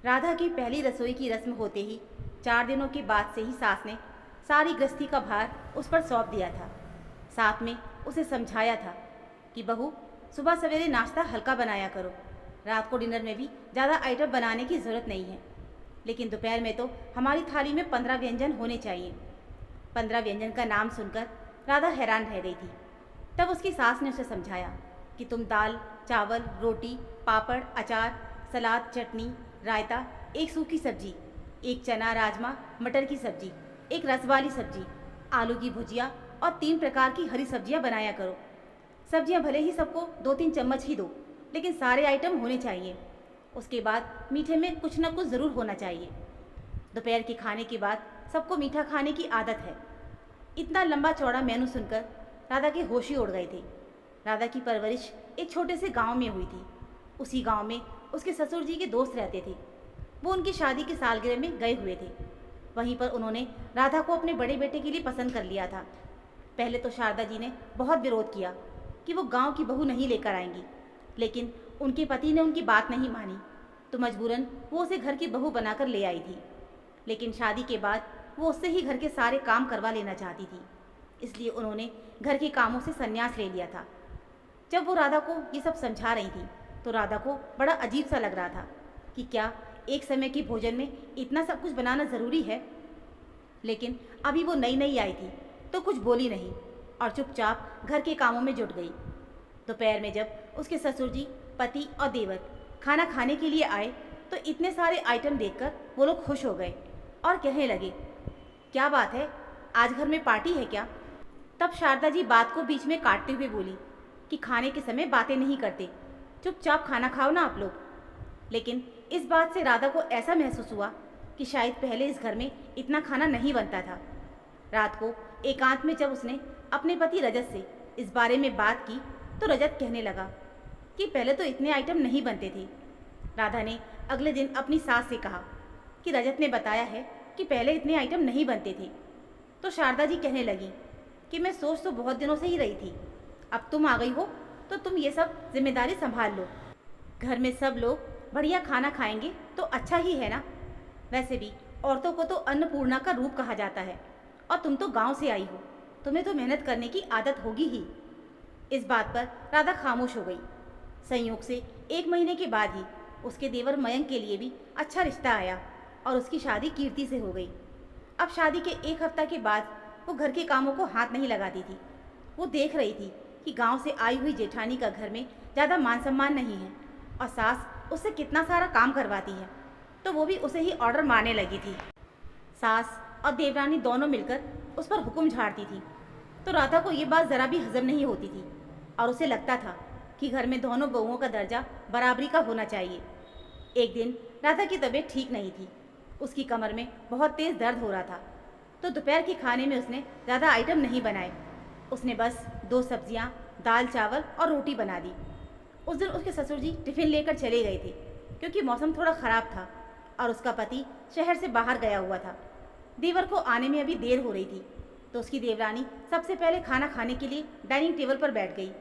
राधा की पहली रसोई की रस्म होते ही 4 दिनों के बाद से ही सास ने सारी गृहस्थी का भार उस पर सौंप दिया था। साथ में उसे समझाया था कि बहू, सुबह सवेरे नाश्ता हल्का बनाया करो, रात को डिनर में भी ज़्यादा आइटम बनाने की ज़रूरत नहीं है। लेकिन दोपहर में तो हमारी थाली में 15 व्यंजन होने चाहिए। 15 व्यंजन का नाम सुनकर राधा हैरान रह गई थी। तब उसकी सास ने उसे समझाया कि तुम दाल, चावल, रोटी, पापड़, अचार, सलाद, चटनी, रायता, एक सूखी सब्जी, एक चना राजमा मटर की सब्जी, एक रस वाली सब्जी, आलू की भुजिया और 3 प्रकार की हरी सब्जियां बनाया करो। सब्जियां भले ही सबको 2-3 चम्मच ही दो, लेकिन सारे आइटम होने चाहिए। उसके बाद मीठे में कुछ न कुछ ज़रूर होना चाहिए। दोपहर के खाने के बाद सबको मीठा खाने की आदत है। इतना लंबा चौड़ा मेनू सुनकर राधा के होश ही उड़ गए थे। राधा की परवरिश एक छोटे से गांव में हुई थी। उसी गांव में उसके ससुर जी के दोस्त रहते थे। वो उनकी शादी की सालगिरह में गए हुए थे। वहीं पर उन्होंने राधा को अपने बड़े बेटे के लिए पसंद कर लिया था। पहले तो शारदा जी ने बहुत विरोध किया कि वो गांव की बहू नहीं लेकर आएंगी, लेकिन उनके पति ने उनकी बात नहीं मानी, तो मजबूरन वो उसे घर की बहू बनाकर ले आई थी। लेकिन शादी के बाद वो उससे ही घर के सारे काम करवा लेना चाहती थी, इसलिए उन्होंने घर के कामों से संन्यास ले लिया था। जब वो राधा को ये सब समझा रही थी तो राधा को बड़ा अजीब सा लग रहा था कि क्या एक समय के भोजन में इतना सब कुछ बनाना ज़रूरी है। लेकिन अभी वो नई नई आई थी तो कुछ बोली नहीं और चुपचाप घर के कामों में जुट गई। दोपहर में जब उसके ससुर जी, पति और देवर खाना खाने के लिए आए तो इतने सारे आइटम देखकर वो लोग खुश हो गए और कहने लगे, क्या बात है, आज घर में पार्टी है क्या? तब शारदा जी बात को बीच में काटते हुए बोली कि खाने के समय बातें नहीं करते, चुपचाप खाना खाओ ना आप लोग। लेकिन इस बात से राधा को ऐसा महसूस हुआ कि शायद पहले इस घर में इतना खाना नहीं बनता था। रात को एकांत में जब उसने अपने पति रजत से इस बारे में बात की तो रजत कहने लगा कि पहले तो इतने आइटम नहीं बनते थे। राधा ने अगले दिन अपनी सास से कहा कि रजत ने बताया है कि पहले इतने आइटम नहीं बनते थे। तो शारदा जी कहने लगी कि मैं सोच तो बहुत दिनों से ही रही थी, अब तुम आ गई हो तो तुम ये सब जिम्मेदारी संभाल लो। घर में सब लोग बढ़िया खाना खाएंगे तो अच्छा ही है ना। वैसे भी औरतों को तो अन्नपूर्णा का रूप कहा जाता है, और तुम तो गांव से आई हो, तुम्हें तो मेहनत करने की आदत होगी ही। इस बात पर राधा खामोश हो गई। संयोग से 1 महीने के बाद ही उसके देवर मयंक के लिए भी अच्छा रिश्ता आया और उसकी शादी कीर्ति से हो गई। अब शादी के 1 हफ्ता के बाद वो घर के कामों को हाथ नहीं लगाती थी। वो देख रही थी कि गांव से आई हुई जेठानी का घर में ज़्यादा मान सम्मान नहीं है और सास उससे कितना सारा काम करवाती है, तो वो भी उसे ही ऑर्डर मारने लगी थी। सास और देवरानी दोनों मिलकर उस पर हुक्म झाड़ती थी, तो राधा को ये बात ज़रा भी हजम नहीं होती थी और उसे लगता था कि घर में दोनों बहुओं का दर्जा बराबरी का होना चाहिए। एक दिन राधा की तबीयत ठीक नहीं थी, उसकी कमर में बहुत तेज़ दर्द हो रहा था, तो दोपहर के खाने में उसने ज़्यादा आइटम नहीं बनाए। उसने बस 2 सब्जियां, दाल चावल और रोटी बना दी। उस दिन उसके ससुर जी टिफ़िन लेकर चले गए थे क्योंकि मौसम थोड़ा ख़राब था और उसका पति शहर से बाहर गया हुआ था। देवर को आने में अभी देर हो रही थी, तो उसकी देवरानी सबसे पहले खाना खाने के लिए डाइनिंग टेबल पर बैठ गई।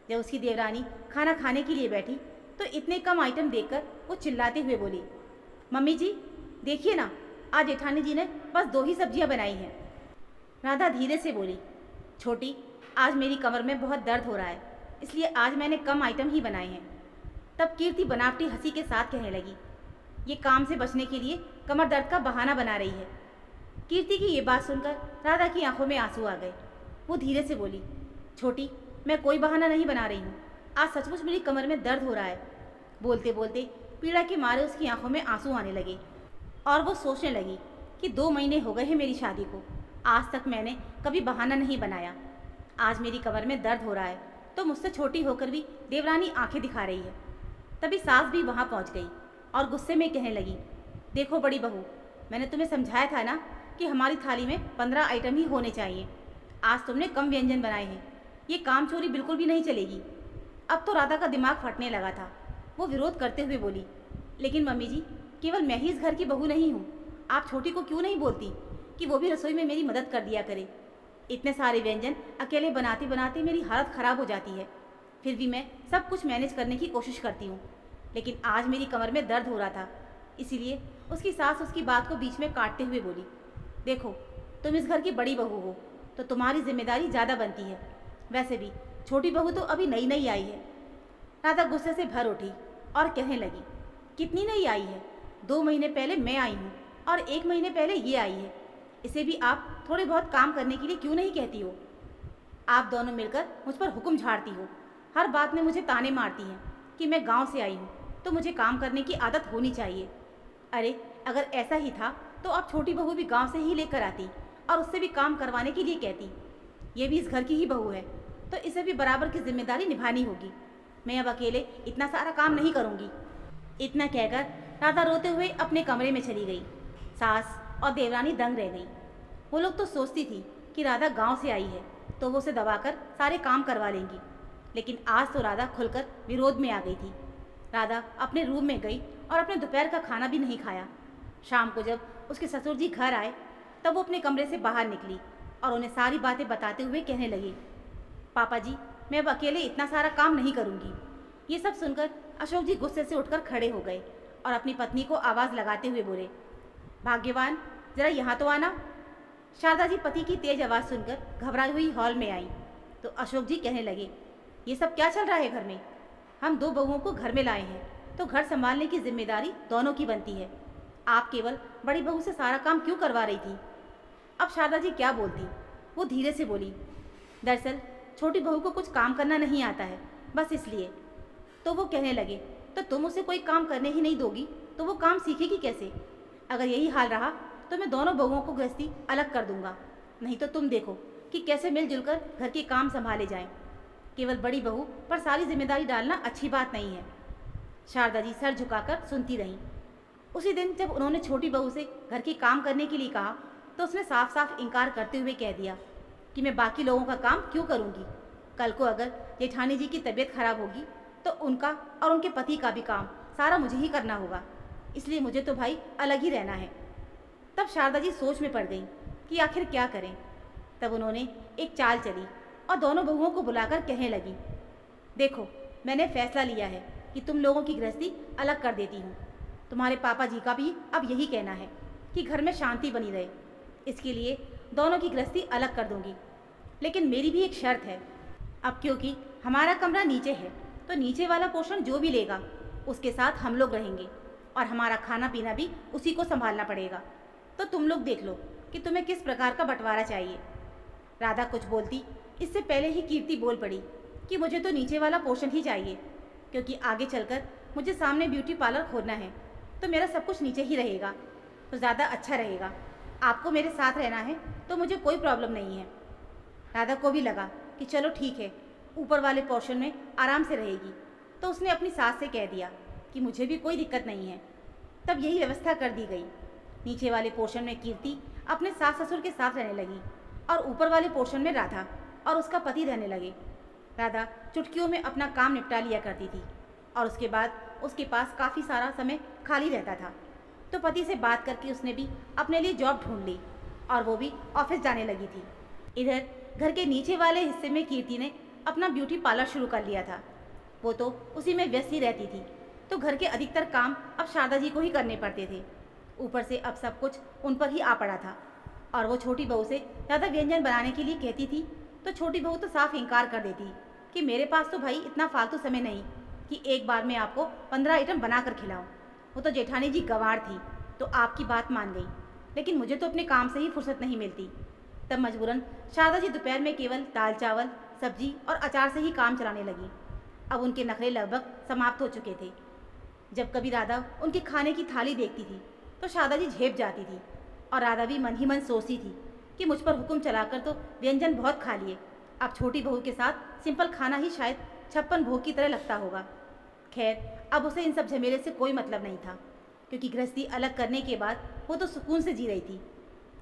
जब उसकी देवरानी खाना खाने के लिए बैठी तो इतने कम आइटम देखकर वो चिल्लाते हुए बोली, मम्मी जी देखिए ना, आज जेठानी जी ने बस 2 ही सब्जियां बनाई हैं। राधा धीरे से बोली, छोटी, आज मेरी कमर में बहुत दर्द हो रहा है, इसलिए आज मैंने कम आइटम ही बनाए हैं। तब कीर्ति बनावटी हंसी के साथ कहने लगी, ये काम से बचने के लिए कमर दर्द का बहाना बना रही है। कीर्ति की ये बात सुनकर राधा की आंखों में आंसू आ गए। वो धीरे से बोली, छोटी, मैं कोई बहाना नहीं बना रही हूँ, आज सचमुच मेरी कमर में दर्द हो रहा है। बोलते बोलते पीड़ा के मारे उसकी आंखों में आंसू आने लगे और वो सोचने लगी कि 2 महीने हो गए हैं मेरी शादी को, आज तक मैंने कभी बहाना नहीं बनाया। आज मेरी कमर में दर्द हो रहा है तो मुझसे छोटी होकर भी देवरानी आंखें दिखा रही है। तभी सास भी वहाँ पहुँच गई और गुस्से में कहने लगी, देखो बड़ी बहू, मैंने तुम्हें समझाया था ना कि हमारी थाली में 15 आइटम ही होने चाहिए। आज तुमने कम व्यंजन बनाए हैं, ये काम चोरी बिल्कुल भी नहीं चलेगी। अब तो राधा का दिमाग फटने लगा था। वो विरोध करते हुए बोली, लेकिन मम्मी जी, केवल मैं ही इस घर की बहू नहीं हूँ, आप छोटी को क्यों नहीं बोलती कि वो भी रसोई में मेरी मदद कर दिया करे। इतने सारे व्यंजन अकेले बनाते बनाते मेरी हालत ख़राब हो जाती है, फिर भी मैं सब कुछ मैनेज करने की कोशिश करती हूँ। लेकिन आज मेरी कमर में दर्द हो रहा था इसीलिए उसकी सास उसकी बात को बीच में काटते हुए बोली, देखो तुम इस घर की बड़ी बहू हो तो तुम्हारी जिम्मेदारी ज़्यादा बनती है। वैसे भी छोटी बहू तो अभी नई नई आई है। राधा गुस्से से भर उठी और कहने लगी, कितनी नई आई है? 2 महीने पहले मैं आई हूँ और 1 महीने पहले ये आई है। इसे भी आप थोड़े बहुत काम करने के लिए क्यों नहीं कहती हो? आप दोनों मिलकर मुझ पर हुक्म झाड़ती हो। हर बात में मुझे ताने मारती हैं कि मैं गांव से आई हूँ तो मुझे काम करने की आदत होनी चाहिए। अरे अगर ऐसा ही था तो आप छोटी बहू भी गांव से ही लेकर आती और उससे भी काम करवाने के लिए कहती। ये भी इस घर की ही बहू है तो इसे भी बराबर की जिम्मेदारी निभानी होगी। मैं अब अकेले इतना सारा काम नहीं करूँगी। इतना कहकर राधा रोते हुए अपने कमरे में चली गई। सास और देवरानी दंग रह गई। वो लोग तो सोचती थी कि राधा गांव से आई है तो वो उसे दबाकर सारे काम करवा लेंगी, लेकिन आज तो राधा खुलकर विरोध में आ गई थी। राधा अपने रूम में गई और अपने दोपहर का खाना भी नहीं खाया। शाम को जब उसके ससुर जी घर आए तब वो अपने कमरे से बाहर निकली और उन्हें सारी बातें बताते हुए कहने लगी, पापा जी मैं अब अकेले इतना सारा काम नहीं करूँगी। ये सब सुनकर अशोक जी गुस्से से उठकर खड़े हो गए और अपनी पत्नी को आवाज़ लगाते हुए बोले, भाग्यवान जरा यहाँ तो आना। शारदा जी पति की तेज आवाज़ सुनकर घबराई हुई हॉल में आई तो अशोक जी कहने लगे, ये सब क्या चल रहा है घर में? हम 2 बहुओं को घर में लाए हैं तो घर संभालने की जिम्मेदारी दोनों की बनती है। आप केवल बड़ी बहू से सारा काम क्यों करवा रही थी? अब शारदा जी क्या बोलती। वो धीरे से बोली, दरअसल छोटी बहू को कुछ काम करना नहीं आता है, बस इसलिए। तो वो कहने लगे, तो तुम उसे कोई काम करने ही नहीं दोगी तो वो काम सीखेगी कैसे? अगर यही हाल रहा तो मैं दोनों बहुओं को गृहस्थी अलग कर दूंगा, नहीं तो तुम देखो कि कैसे मिलजुल कर घर के काम संभाले जाएं। केवल बड़ी बहू पर सारी जिम्मेदारी डालना अच्छी बात नहीं है। शारदा जी सर झुकाकर सुनती रहीं। उसी दिन जब उन्होंने छोटी बहू से घर के काम करने के लिए कहा तो उसने साफ साफ इनकार करते हुए कह दिया कि मैं बाकी लोगों का काम क्यों करूँगी। कल को अगर जेठानी जी की तबीयत खराब होगी तो उनका और उनके पति का भी काम सारा मुझे ही करना होगा, इसलिए मुझे तो भाई अलग ही रहना है। तब शारदा जी सोच में पड़ गई कि आखिर क्या करें। तब उन्होंने एक चाल चली और दोनों बहुओं को बुलाकर कहने लगी, देखो मैंने फैसला लिया है कि तुम लोगों की गृहस्थी अलग कर देती हूँ। तुम्हारे पापा जी का भी अब यही कहना है कि घर में शांति बनी रहे, इसके लिए दोनों की गृहस्थी अलग कर दूंगी। लेकिन मेरी भी एक शर्त है। अब क्योंकि हमारा कमरा नीचे है तो नीचे वाला पोर्शन जो भी लेगा उसके साथ हम लोग रहेंगे और हमारा खाना पीना भी उसी को संभालना पड़ेगा। तो तुम लोग देख लो कि तुम्हें किस प्रकार का बंटवारा चाहिए। राधा कुछ बोलती इससे पहले ही कीर्ति बोल पड़ी कि मुझे तो नीचे वाला पोर्शन ही चाहिए, क्योंकि आगे चलकर मुझे सामने ब्यूटी पार्लर खोलना है तो मेरा सब कुछ नीचे ही रहेगा तो ज़्यादा अच्छा रहेगा। आपको मेरे साथ रहना है तो मुझे कोई प्रॉब्लम नहीं है। राधा को भी लगा कि चलो ठीक है, ऊपर वाले पोर्शन में आराम से रहेगी, तो उसने अपनी सास से कह दिया कि मुझे भी कोई दिक्कत नहीं है। तब यही व्यवस्था कर दी गई। नीचे वाले पोर्शन में कीर्ति अपने सास ससुर के साथ रहने लगी और ऊपर वाले पोर्शन में राधा और उसका पति रहने लगे। राधा चुटकियों में अपना काम निपटा लिया करती थी और उसके बाद उसके पास काफ़ी सारा समय खाली रहता था, तो पति से बात करके उसने भी अपने लिए जॉब ढूंढ ली और वो भी ऑफिस जाने लगी थी। इधर घर के नीचे वाले हिस्से में कीर्ति ने अपना ब्यूटी पार्लर शुरू कर लिया था। वो तो उसी में व्यस्त ही रहती थी, तो घर के अधिकतर काम अब शारदा जी को ही करने पड़ते थे। ऊपर से अब सब कुछ उन पर ही आ पड़ा था और वो छोटी बहू से ज़्यादा व्यंजन बनाने के लिए कहती थी तो छोटी बहू तो साफ इनकार कर देती कि मेरे पास तो भाई इतना फालतू समय नहीं कि एक बार में आपको 15 आइटम बना कर खिलाऊं। वो तो जेठानी जी गंवार थी तो आपकी बात मान गई, लेकिन मुझे तो अपने काम से ही फुर्सत नहीं मिलती। तब मजबूरन शारदा जी दोपहर में केवल दाल चावल सब्जी और अचार से ही काम चलाने लगी। अब उनके नखरे लगभग समाप्त हो चुके थे। जब कभी राधा उनके खाने की थाली देखती थी तो शारदा जी झेप जाती थी और राधा भी मन ही मन सोचती थी कि मुझ पर हुक्म चलाकर तो व्यंजन बहुत खा लिए, अब छोटी बहू के साथ सिंपल खाना ही शायद 56 भोग की तरह लगता होगा। खैर अब उसे इन सब झमेले से कोई मतलब नहीं था, क्योंकि गृहस्थी अलग करने के बाद वो तो सुकून से जी रही थी।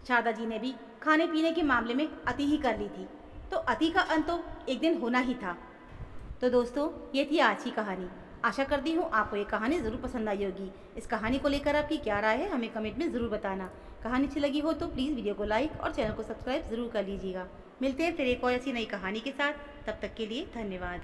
शारदा जी ने भी खाने पीने के मामले में अति ही कर ली थी, तो अति का अंत तो एक दिन होना ही था। तो दोस्तों ये थी आज की कहानी। आशा करती हूँ आपको ये कहानी ज़रूर पसंद आई होगी। इस कहानी को लेकर आपकी क्या राय है हमें कमेंट में ज़रूर बताना। कहानी अच्छी लगी हो तो प्लीज़ वीडियो को लाइक और चैनल को सब्सक्राइब ज़रूर कर लीजिएगा। मिलते हैं फिर एक और ऐसी नई कहानी के साथ, तब तक के लिए धन्यवाद।